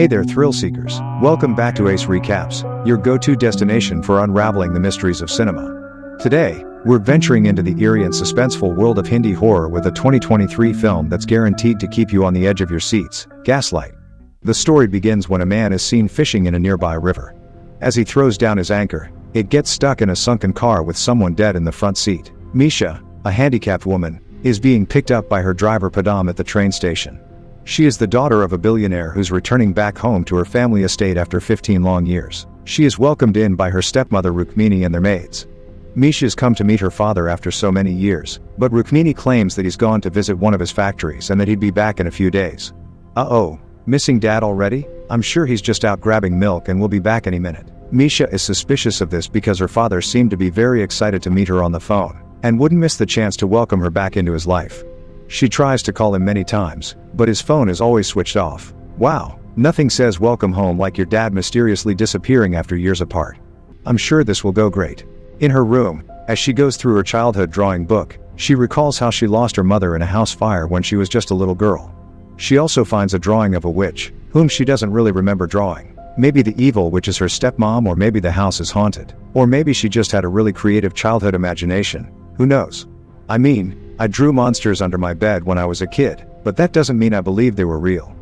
Hey there, thrill seekers. Welcome back to Ace Recaps, your go-to destination for unraveling the mysteries of cinema. Today, we're venturing into the eerie and suspenseful world of Hindi horror with a 2023 film that's guaranteed to keep you on the edge of your seats, Gaslight. The story begins when a man is seen fishing in a nearby river. As he throws down his anchor, it gets stuck in a sunken car with someone dead in the front seat. Misha, a handicapped woman, is being picked up by her driver Padam at the train station. She is the daughter of a billionaire who's returning back home to her family estate after 15 long years. She is welcomed in by her stepmother Rukmini and their maids. Misha's come to meet her father after so many years, but Rukmini claims that he's gone to visit one of his factories and that he'd be back in a few days. Uh-oh, missing dad already? I'm sure he's just out grabbing milk and will be back any minute. Misha is suspicious of this because her father seemed to be very excited to meet her on the phone, and wouldn't miss the chance to welcome her back into his life. She tries to call him many times, but his phone is always switched off. Wow, nothing says welcome home like your dad mysteriously disappearing after years apart. I'm sure this will go great. In her room, as she goes through her childhood drawing book, she recalls how she lost her mother in a house fire when she was just a little girl. She also finds a drawing of a witch, whom she doesn't really remember drawing. Maybe the evil witch is her stepmom, or maybe the house is haunted. Or maybe she just had a really creative childhood imagination. Who knows? I mean, I drew monsters under my bed when I was a kid, but that doesn't mean I believe they were real.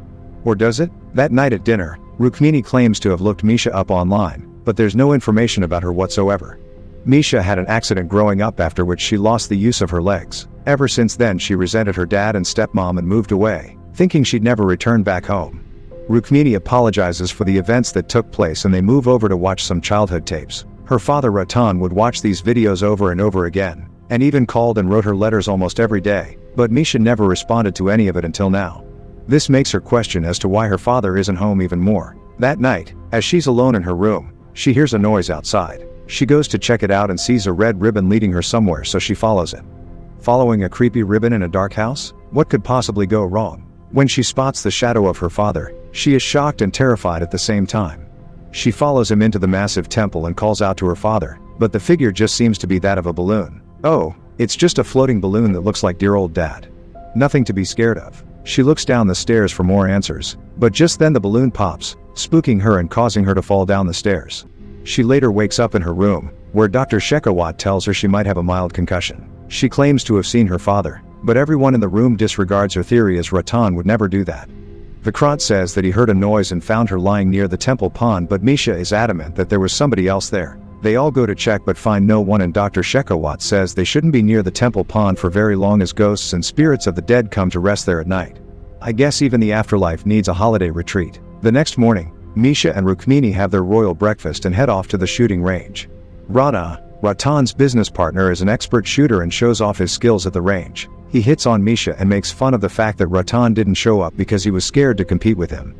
Or does it? That night at dinner, Rukmini claims to have looked Misha up online, but there's no information about her whatsoever. Misha had an accident growing up after which she lost the use of her legs. Ever since then she resented her dad and stepmom and moved away, thinking she'd never return back home. Rukmini apologizes for the events that took place and they move over to watch some childhood tapes. Her father Ratan would watch these videos over and over again, and even called and wrote her letters almost every day, but Misha never responded to any of it until now. This makes her question as to why her father isn't home even more. That night, as she's alone in her room, she hears a noise outside. She goes to check it out and sees a red ribbon leading her somewhere, so she follows it. Following a creepy ribbon in a dark house? What could possibly go wrong? When she spots the shadow of her father, she is shocked and terrified at the same time. She follows him into the massive temple and calls out to her father, but the figure just seems to be that of a balloon. Oh, it's just a floating balloon that looks like dear old dad. Nothing to be scared of. She looks down the stairs for more answers, but just then the balloon pops, spooking her and causing her to fall down the stairs. She later wakes up in her room, where Dr. Shekhawat tells her she might have a mild concussion. She claims to have seen her father, but everyone in the room disregards her theory as Ratan would never do that. Vikrant says that he heard a noise and found her lying near the temple pond, but Misha is adamant that there was somebody else there. They all go to check but find no one, and Dr. Shekhawat says they shouldn't be near the temple pond for very long as ghosts and spirits of the dead come to rest there at night. I guess even the afterlife needs a holiday retreat. The next morning, Misha and Rukmini have their royal breakfast and head off to the shooting range. Ratan's business partner, is an expert shooter and shows off his skills at the range. He hits on Misha and makes fun of the fact that Ratan didn't show up because he was scared to compete with him.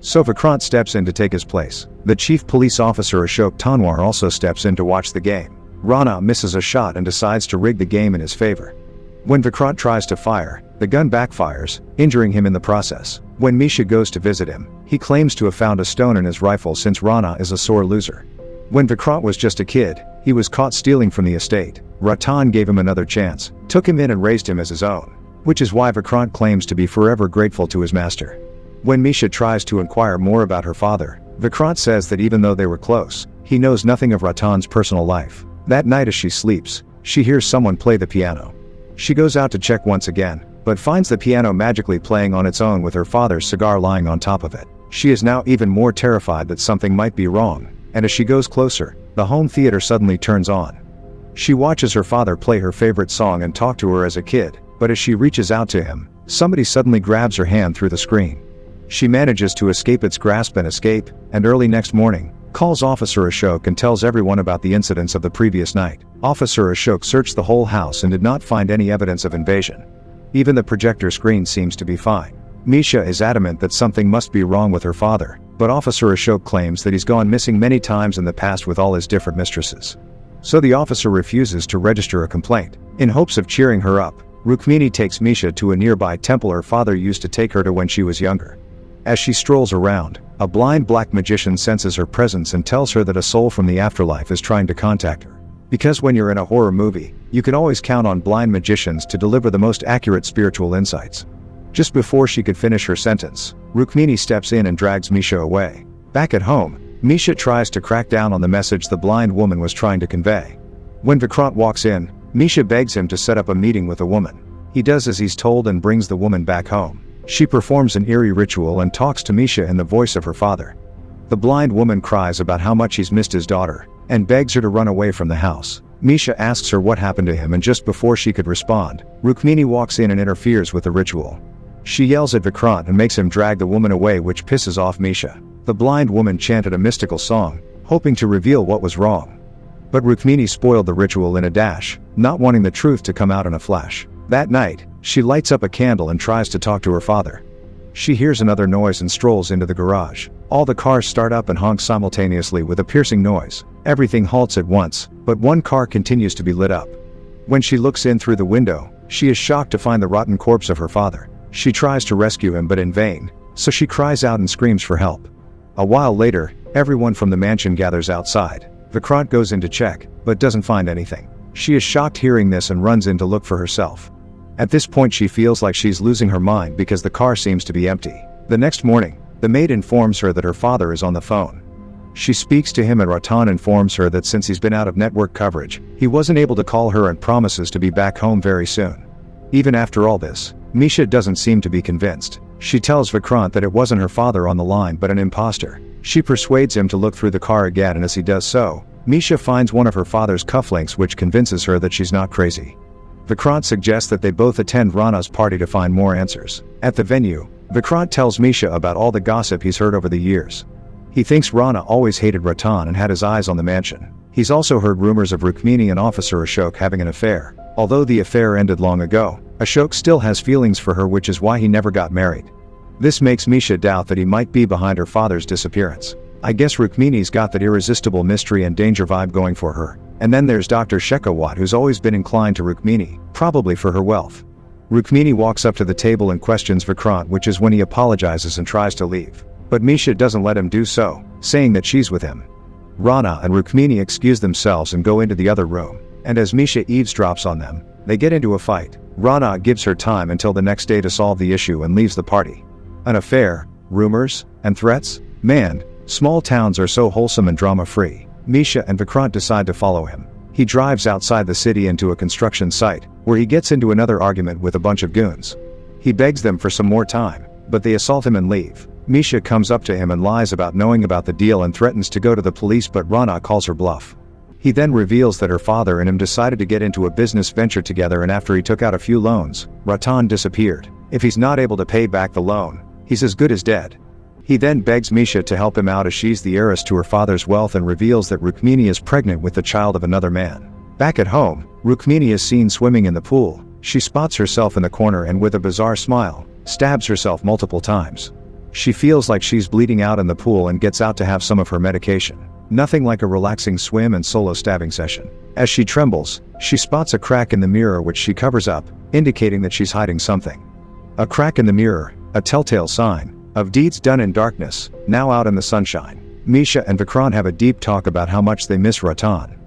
So Vikrant steps in to take his place. The chief police officer Ashok Tanwar also steps in to watch the game. Rana misses a shot and decides to rig the game in his favor. When Vikrant tries to fire, the gun backfires, injuring him in the process. When Misha goes to visit him, he claims to have found a stone in his rifle since Rana is a sore loser. When Vikrant was just a kid, he was caught stealing from the estate. Ratan gave him another chance, took him in and raised him as his own, which is why Vikrant claims to be forever grateful to his master. When Misha tries to inquire more about her father, Vikrant says that even though they were close, he knows nothing of Ratan's personal life. That night as she sleeps, she hears someone play the piano. She goes out to check once again, but finds the piano magically playing on its own with her father's cigar lying on top of it. She is now even more terrified that something might be wrong, and as she goes closer, the home theater suddenly turns on. She watches her father play her favorite song and talk to her as a kid, but as she reaches out to him, somebody suddenly grabs her hand through the screen. She manages to escape its grasp and escape, and early next morning, calls Officer Ashok and tells everyone about the incidents of the previous night. Officer Ashok searched the whole house and did not find any evidence of invasion. Even the projector screen seems to be fine. Misha is adamant that something must be wrong with her father, but Officer Ashok claims that he's gone missing many times in the past with all his different mistresses. So the officer refuses to register a complaint. In hopes of cheering her up, Rukmini takes Misha to a nearby temple her father used to take her to when she was younger. As she strolls around, a blind black magician senses her presence and tells her that a soul from the afterlife is trying to contact her. Because when you're in a horror movie, you can always count on blind magicians to deliver the most accurate spiritual insights. Just before she could finish her sentence, Rukmini steps in and drags Misha away. Back at home, Misha tries to crack down on the message the blind woman was trying to convey. When Vikrant walks in, Misha begs him to set up a meeting with the woman. He does as he's told and brings the woman back home. She performs an eerie ritual and talks to Misha in the voice of her father. The blind woman cries about how much he's missed his daughter, and begs her to run away from the house. Misha asks her what happened to him, and just before she could respond, Rukmini walks in and interferes with the ritual. She yells at Vikrant and makes him drag the woman away, which pisses off Misha. The blind woman chanted a mystical song, hoping to reveal what was wrong. But Rukmini spoiled the ritual in a dash, not wanting the truth to come out in a flash. That night, she lights up a candle and tries to talk to her father. She hears another noise and strolls into the garage. All the cars start up and honk simultaneously with a piercing noise. Everything halts at once, but one car continues to be lit up. When she looks in through the window, she is shocked to find the rotten corpse of her father. She tries to rescue him but in vain, so she cries out and screams for help. A while later, everyone from the mansion gathers outside. Vikrant goes in to check, but doesn't find anything. She is shocked hearing this and runs in to look for herself. At this point she feels like she's losing her mind because the car seems to be empty. The next morning, the maid informs her that her father is on the phone. She speaks to him and Ratan informs her that since he's been out of network coverage, he wasn't able to call her and promises to be back home very soon. Even after all this, Misha doesn't seem to be convinced. She tells Vikrant that it wasn't her father on the line but an imposter. She persuades him to look through the car again, and as he does so, Misha finds one of her father's cufflinks, which convinces her that she's not crazy. Vikrant suggests that they both attend Rana's party to find more answers. At the venue, Vikrant tells Misha about all the gossip he's heard over the years. He thinks Rana always hated Ratan and had his eyes on the mansion. He's also heard rumors of Rukmini and Officer Ashok having an affair. Although the affair ended long ago, Ashok still has feelings for her, which is why he never got married. This makes Misha doubt that he might be behind her father's disappearance. I guess Rukmini's got that irresistible mystery and danger vibe going for her. And then there's Dr. Shekhawat, who's always been inclined to Rukmini, probably for her wealth. Rukmini walks up to the table and questions Vikrant, which is when he apologizes and tries to leave. But Misha doesn't let him do so, saying that she's with him. Rana and Rukmini excuse themselves and go into the other room, and as Misha eavesdrops on them, they get into a fight. Rana gives her time until the next day to solve the issue and leaves the party. An affair, rumors, and threats? Man, small towns are so wholesome and drama-free. Misha and Vikrant decide to follow him. He drives outside the city into a construction site, where he gets into another argument with a bunch of goons. He begs them for some more time, but they assault him and leave. Misha comes up to him and lies about knowing about the deal and threatens to go to the police, but Rana calls her bluff. He then reveals that her father and him decided to get into a business venture together, and after he took out a few loans, Ratan disappeared. If he's not able to pay back the loan, he's as good as dead. He then begs Misha to help him out as she's the heiress to her father's wealth, and reveals that Rukmini is pregnant with the child of another man. Back at home, Rukmini is seen swimming in the pool. She spots herself in the corner and with a bizarre smile, stabs herself multiple times. She feels like she's bleeding out in the pool and gets out to have some of her medication. Nothing like a relaxing swim and solo stabbing session. As she trembles, she spots a crack in the mirror, which she covers up, indicating that she's hiding something. A crack in the mirror, a telltale sign of deeds done in darkness, now out in the sunshine. Misha and Vikrant have a deep talk about how much they miss Ratan.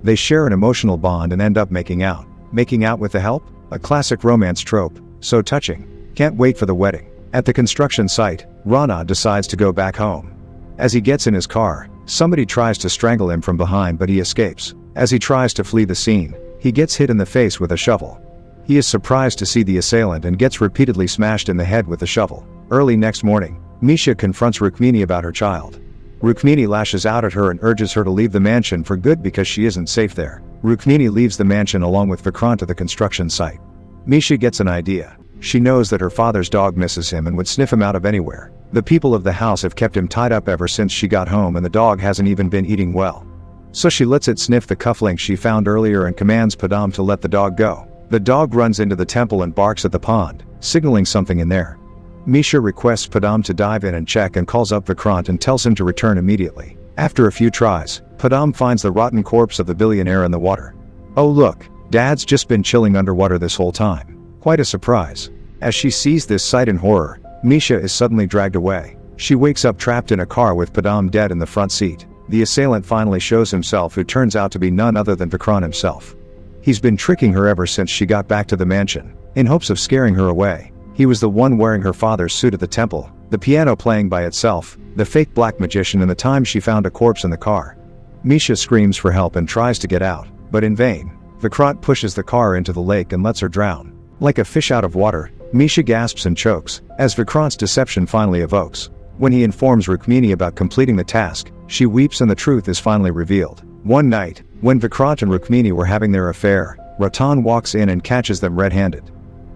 They share an emotional bond and end up making out. Making out with the help? A classic romance trope, so touching. Can't wait for the wedding. At the construction site, Rana decides to go back home. As he gets in his car, somebody tries to strangle him from behind, but he escapes. As he tries to flee the scene, he gets hit in the face with a shovel. He is surprised to see the assailant and gets repeatedly smashed in the head with the shovel. Early next morning, Misha confronts Rukmini about her child. Rukmini lashes out at her and urges her to leave the mansion for good because she isn't safe there. Rukmini leaves the mansion along with Vikrant to the construction site. Misha gets an idea. She knows that her father's dog misses him and would sniff him out of anywhere. The people of the house have kept him tied up ever since she got home, and the dog hasn't even been eating well. So she lets it sniff the cufflinks she found earlier and commands Padam to let the dog go. The dog runs into the temple and barks at the pond, signaling something in there. Misha requests Padam to dive in and check and calls up Vikrant and tells him to return immediately. After a few tries, Padam finds the rotten corpse of the billionaire in the water. Oh look, Dad's just been chilling underwater this whole time. Quite a surprise. As she sees this sight in horror, Misha is suddenly dragged away. She wakes up trapped in a car with Padam dead in the front seat. The assailant finally shows himself, who turns out to be none other than Vikrant himself. He's been tricking her ever since she got back to the mansion, in hopes of scaring her away. He was the one wearing her father's suit at the temple, the piano playing by itself, the fake black magician, and the time she found a corpse in the car. Misha screams for help and tries to get out, but in vain. Vikrant pushes the car into the lake and lets her drown. Like a fish out of water, Misha gasps and chokes, as Vikrant's deception finally evokes. When he informs Rukmini about completing the task, she weeps and the truth is finally revealed. One night, when Vikrant and Rukmini were having their affair, Ratan walks in and catches them red-handed.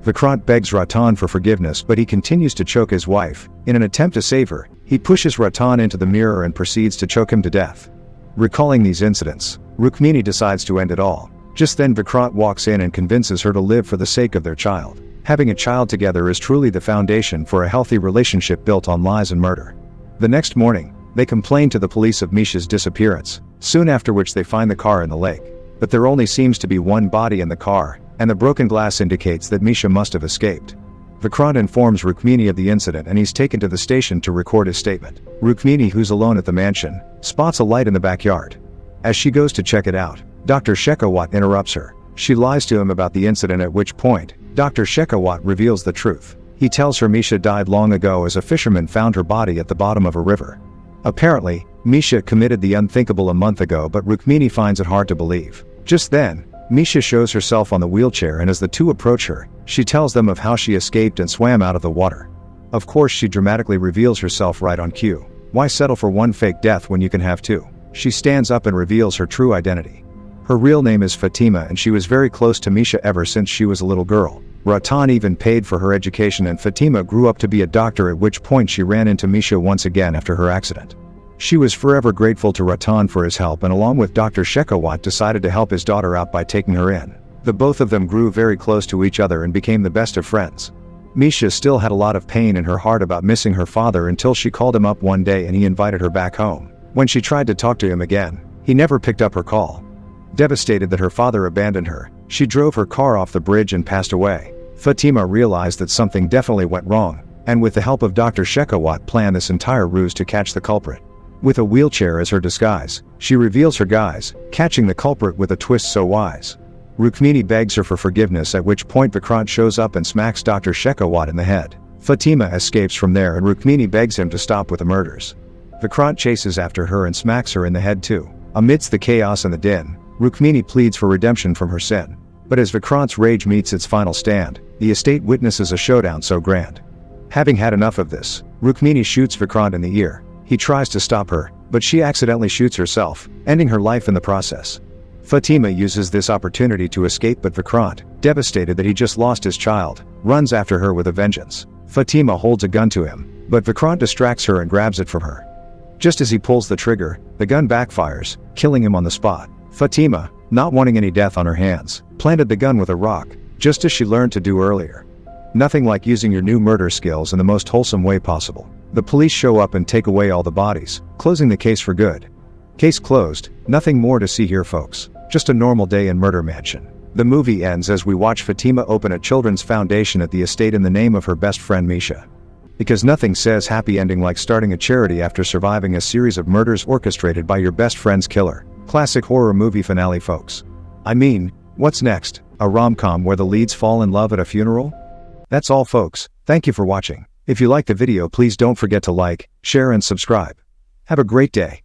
Vikrant begs Ratan for forgiveness, but he continues to choke his wife. In an attempt to save her, he pushes Ratan into the mirror and proceeds to choke him to death. Recalling these incidents, Rukmini decides to end it all. Just then Vikrant walks in and convinces her to live for the sake of their child. Having a child together is truly the foundation for a healthy relationship built on lies and murder. The next morning, they complain to the police of Misha's disappearance, soon after which they find the car in the lake. But there only seems to be one body in the car, and the broken glass indicates that Misha must have escaped. Vikrant informs Rukmini of the incident and he's taken to the station to record his statement. Rukmini, who's alone at the mansion, spots a light in the backyard. As she goes to check it out, Dr. Shekhawat interrupts her. She lies to him about the incident, at which point, Dr. Shekhawat reveals the truth. He tells her Misha died long ago as a fisherman found her body at the bottom of a river. Apparently, Misha committed the unthinkable a month ago, but Rukmini finds it hard to believe. Just then, Misha shows herself on the wheelchair, and as the two approach her, she tells them of how she escaped and swam out of the water. Of course, she dramatically reveals herself right on cue. Why settle for one fake death when you can have two? She stands up and reveals her true identity. Her real name is Fatima, and she was very close to Misha ever since she was a little girl. Ratan even paid for her education, and Fatima grew up to be a doctor, at which point she ran into Misha once again after her accident. She was forever grateful to Ratan for his help, and along with Dr. Shekhawat decided to help his daughter out by taking her in. The both of them grew very close to each other and became the best of friends. Misha still had a lot of pain in her heart about missing her father until she called him up one day and he invited her back home. When she tried to talk to him again, he never picked up her call. Devastated that her father abandoned her, she drove her car off the bridge and passed away. Fatima realized that something definitely went wrong, and with the help of Dr. Shekhawat planned this entire ruse to catch the culprit. With a wheelchair as her disguise, she reveals her guise, catching the culprit with a twist so wise. Rukmini begs her for forgiveness, at which point Vikrant shows up and smacks Dr. Shekhawat in the head. Fatima escapes from there and Rukmini begs him to stop with the murders. Vikrant chases after her and smacks her in the head too. Amidst the chaos and the din, Rukmini pleads for redemption from her sin. But as Vikrant's rage meets its final stand, the estate witnesses a showdown so grand. Having had enough of this, Rukmini shoots Vikrant in the ear. He tries to stop her, but she accidentally shoots herself, ending her life in the process. Fatima uses this opportunity to escape, but Vikrant, devastated that he just lost his child, runs after her with a vengeance. Fatima holds a gun to him, but Vikrant distracts her and grabs it from her. Just as he pulls the trigger, the gun backfires, killing him on the spot. Fatima, not wanting any death on her hands, planted the gun with a rock, just as she learned to do earlier. Nothing like using your new murder skills in the most wholesome way possible. The police show up and take away all the bodies, closing the case for good. Case closed, nothing more to see here folks. Just a normal day in Murder Mansion. The movie ends as we watch Fatima open a children's foundation at the estate in the name of her best friend Misha. Because nothing says happy ending like starting a charity after surviving a series of murders orchestrated by your best friend's killer. Classic horror movie finale folks. I mean, what's next? A rom-com where the leads fall in love at a funeral? That's all folks, thank you for watching. If you liked the video, please don't forget to like, share and subscribe. Have a great day.